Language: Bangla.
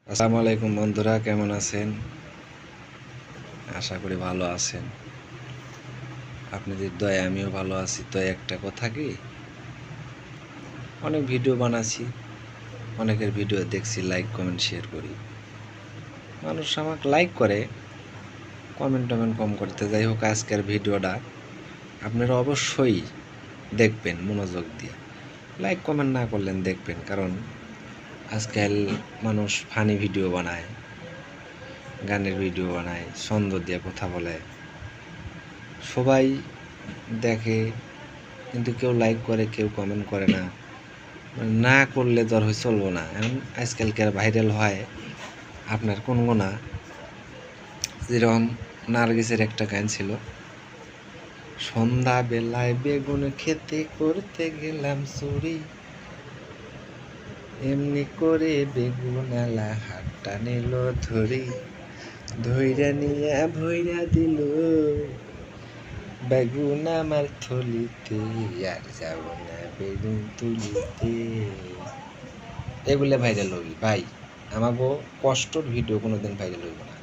আসসালামু আলাইকুম বন্ধুরা, কেমন আছেন? আশা করি ভালো আছেন। আপনাদের দয়ায় আমিও ভালো আছি। তো একটা কথা কি, অনেক ভিডিও বানাচ্ছি, অনেকের ভিডিও দেখছি, লাইক কমেন্ট শেয়ার করি। মানুষ আমাকে লাইক করে, কমেন্ট টমেন্ট কম করতে। যাই হোক, আজকের ভিডিওটা আপনারা অবশ্যই দেখবেন মনোযোগ দিয়ে। লাইক কমেন্ট না করলেন দেখবেন, কারণ আজকাল মানুষ ফানি ভিডিও বানায়, গানের ভিডিও বানায়, ছন্দ দিয়ে কথা বলে, সবাই দেখে, কিন্তু কেউ লাইক করে, কেউ কমেন্ট করে না। না করলে তো আর চলবো না। এখন আজকালকার ভাইরাল হয় আপনার কোনগুনা, যেরকম নার্গিসের একটা গান ছিল, সন্ধ্যা বেলায় বেগুন খেতে করতে গেলাম চুরি, এমনি করে বেগুন আলা হাতটা নিল ধরি, ধইরা নিয়া ভইরা দিল বেগুন আমার থলিতে, আর যাব না বেগুন তুলিতে। এগুলো ভাইরাল হবি ভাই, আমাকে কষ্টর ভিডিও কোনোদিন ভাইরাল হইব না।